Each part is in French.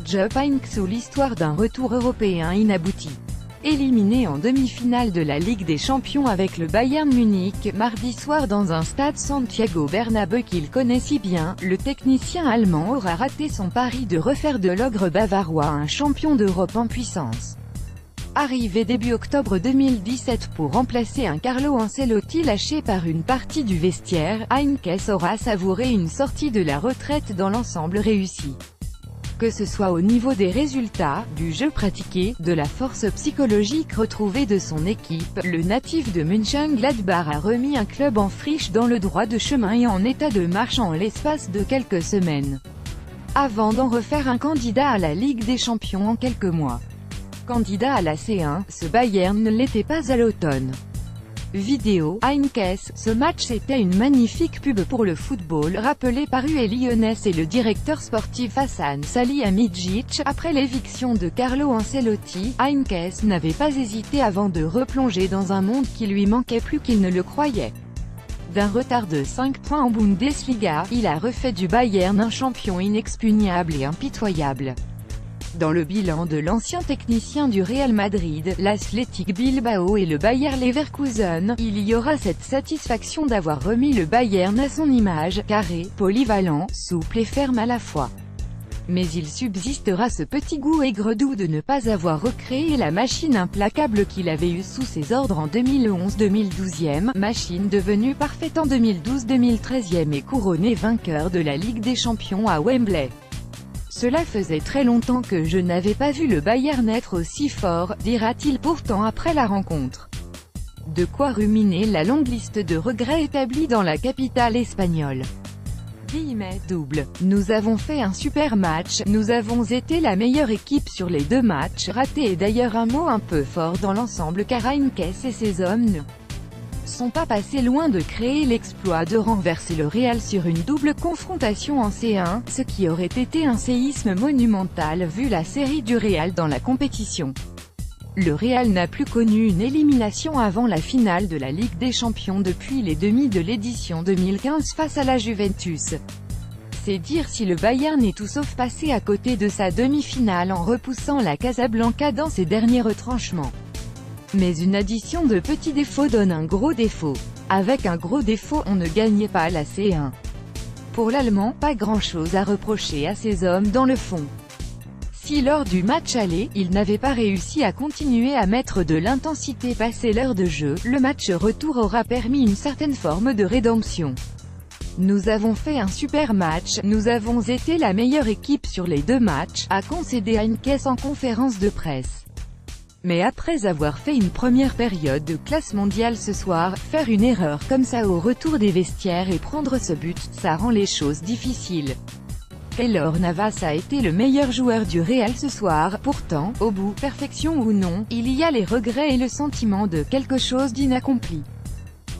Jupp Heynckes ou l'histoire d'un retour européen inabouti. Éliminé en demi-finale de la Ligue des Champions avec le Bayern Munich, mardi soir dans un stade Santiago Bernabéu qu'il connaît si bien, le technicien allemand aura raté son pari de refaire de l'ogre bavarois un champion d'Europe en puissance. Arrivé début octobre 2017 pour remplacer un Carlo Ancelotti lâché par une partie du vestiaire, Heynckes aura savouré une sortie de la retraite dans l'ensemble réussi. Que ce soit au niveau des résultats, du jeu pratiqué, de la force psychologique retrouvée de son équipe, le natif de Mönchengladbach a remis un club en friche dans le droit de chemin et en état de marche en l'espace de quelques semaines. Avant d'en refaire un candidat à la Ligue des Champions en quelques mois. Candidat à la C1, ce Bayern ne l'était pas à l'automne. Vidéo, Heynckes, ce match était une magnifique pub pour le football, rappelé par UE Lyonnais et le directeur sportif Hassan Salihamidzic. Après l'éviction de Carlo Ancelotti, Heynckes n'avait pas hésité avant de replonger dans un monde qui lui manquait plus qu'il ne le croyait. D'un retard de 5 points en Bundesliga, il a refait du Bayern un champion inexpugnable et impitoyable. Dans le bilan de l'ancien technicien du Real Madrid, l'Athletic Bilbao et le Bayer Leverkusen, il y aura cette satisfaction d'avoir remis le Bayern à son image, carré, polyvalent, souple et ferme à la fois. Mais il subsistera ce petit goût aigre-doux de ne pas avoir recréé la machine implacable qu'il avait eue sous ses ordres en 2011-2012e, machine devenue parfaite en 2012-2013e et couronnée vainqueur de la Ligue des Champions à Wembley. Cela faisait très longtemps que je n'avais pas vu le Bayern être aussi fort, dira-t-il pourtant après la rencontre. De quoi ruminer la longue liste de regrets établis dans la capitale espagnole. Double. Nous avons fait un super match, nous avons été la meilleure équipe sur les 2 matchs ratés et d'ailleurs un mot un peu fort dans l'ensemble car Heynckes et ses hommes ne sont pas passés loin de créer l'exploit de renverser le Real sur une double confrontation en C1, ce qui aurait été un séisme monumental vu la série du Real dans la compétition. Le Real n'a plus connu une élimination avant la finale de la Ligue des Champions depuis les demi de l'édition 2015 face à la Juventus. C'est dire si le Bayern est tout sauf passé à côté de sa demi-finale en repoussant la Casablanca dans ses derniers retranchements. Mais une addition de petits défauts donne un gros défaut. Avec un gros défaut on ne gagnait pas la C1. Pour l'Allemand, pas grand-chose à reprocher à ses hommes dans le fond. Si lors du match aller, il n'avait pas réussi à continuer à mettre de l'intensité passé l'heure de jeu, le match retour aura permis une certaine forme de rédemption. Nous avons fait un super match, nous avons été la meilleure équipe sur les 2 matchs, a concédé Heynckes en conférence de presse. Mais après avoir fait une première période de classe mondiale ce soir, faire une erreur comme ça au retour des vestiaires et prendre ce but, ça rend les choses difficiles. Keylor Navas a été le meilleur joueur du Real ce soir, pourtant, au bout, perfection ou non, il y a les regrets et le sentiment de quelque chose d'inaccompli.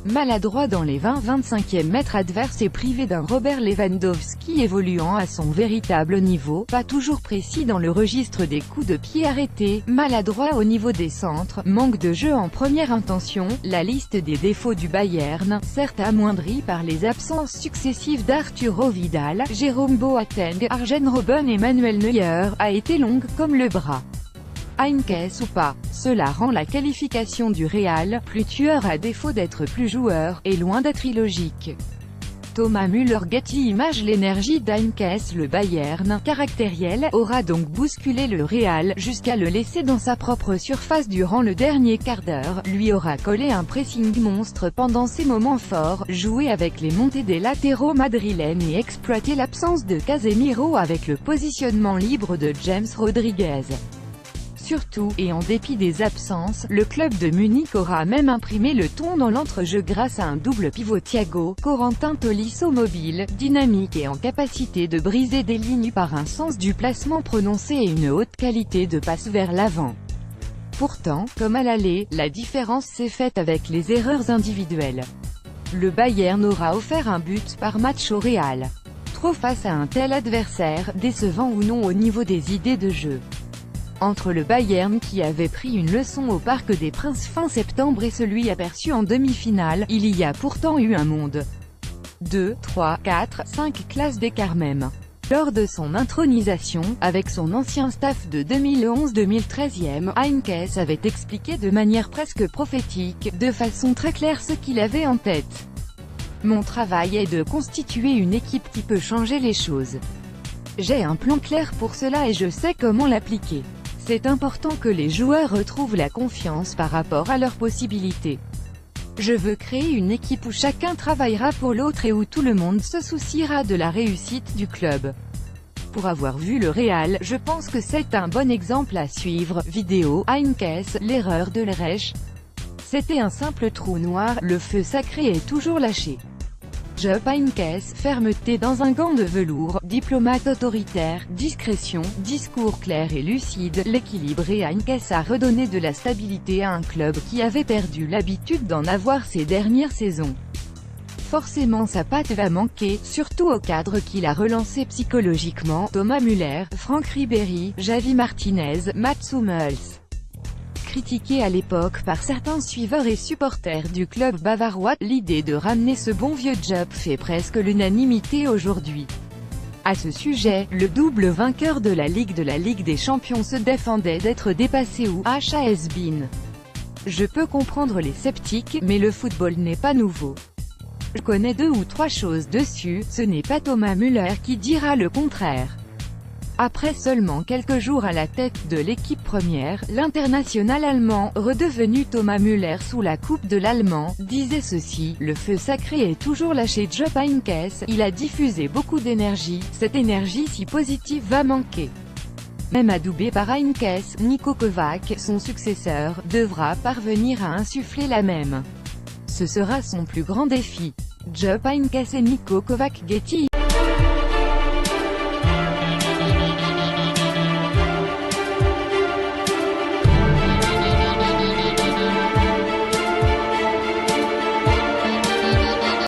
Maladroit dans les 20-25e mètres adverses et privé d'un Robert Lewandowski évoluant à son véritable niveau, pas toujours précis dans le registre des coups de pied arrêtés, maladroit au niveau des centres, manque de jeu en première intention, la liste des défauts du Bayern, certes amoindrie par les absences successives d'Arturo Vidal, Jérôme Boateng, Arjen Robben et Manuel Neuer, a été longue comme le bras. Heynckes ou pas, cela rend la qualification du Real, plus tueur à défaut d'être plus joueur, et loin d'être illogique. Thomas Müller-Getty image l'énergie d'Heynckes. Le Bayern, caractériel, aura donc bousculé le Real, jusqu'à le laisser dans sa propre surface durant le dernier quart d'heure, lui aura collé un pressing monstre pendant ses moments forts, joué avec les montées des latéraux madrilènes et exploité l'absence de Casemiro avec le positionnement libre de James Rodriguez. Surtout, et en dépit des absences, le club de Munich aura même imprimé le ton dans l'entrejeu grâce à un double pivot Thiago, Corentin Tolisso mobile, dynamique et en capacité de briser des lignes par un sens du placement prononcé et une haute qualité de passe vers l'avant. Pourtant, comme à l'aller, la différence s'est faite avec les erreurs individuelles. Le Bayern aura offert un but par match au Real. Trop face à un tel adversaire, décevant ou non au niveau des idées de jeu. Entre le Bayern qui avait pris une leçon au Parc des Princes fin septembre et celui aperçu en demi-finale, il y a pourtant eu un monde. 2, 3, 4, 5 classes d'écart même. Lors de son intronisation, avec son ancien staff de 2011-2013, Heinkes avait expliqué de manière presque prophétique, de façon très claire ce qu'il avait en tête. Mon travail est de constituer une équipe qui peut changer les choses. J'ai un plan clair pour cela et je sais comment l'appliquer. C'est important que les joueurs retrouvent la confiance par rapport à leurs possibilités. Je veux créer une équipe où chacun travaillera pour l'autre et où tout le monde se souciera de la réussite du club. Pour avoir vu le Real, je pense que c'est un bon exemple à suivre. Vidéo, Heinkes, l'erreur de Lrech. C'était un simple trou noir, le feu sacré est toujours lâché. Jupp Heinkes, fermeté dans un gant de velours, diplomate autoritaire, discrétion, discours clair et lucide, l'équilibre et Heinkes a redonné de la stabilité à un club qui avait perdu l'habitude d'en avoir ces dernières saisons. Forcément sa patte va manquer, surtout au cadre qu'il a relancé psychologiquement, Thomas Müller, Franck Ribéry, Javi Martinez, Mats Hummels. Critiqué à l'époque par certains suiveurs et supporters du club bavarois, l'idée de ramener ce bon vieux Jupp fait presque l'unanimité aujourd'hui. À ce sujet, le double vainqueur de la Ligue des Champions se défendait d'être dépassé ou has-been. Je peux comprendre les sceptiques, mais le football n'est pas nouveau. Je connais 2 ou 3 choses dessus, ce n'est pas Thomas Müller qui dira le contraire. Après seulement quelques jours à la tête de l'équipe première, l'international allemand, redevenu Thomas Müller sous la coupe de l'Allemand, disait ceci: « Le feu sacré est toujours lâché. Jupp Heinkes, il a diffusé beaucoup d'énergie, cette énergie si positive va manquer. » Même adoubé par Heinkes, Niko Kovac, son successeur, devra parvenir à insuffler la même. Ce sera son plus grand défi. Jupp Heinkes et Niko Kovac. Getty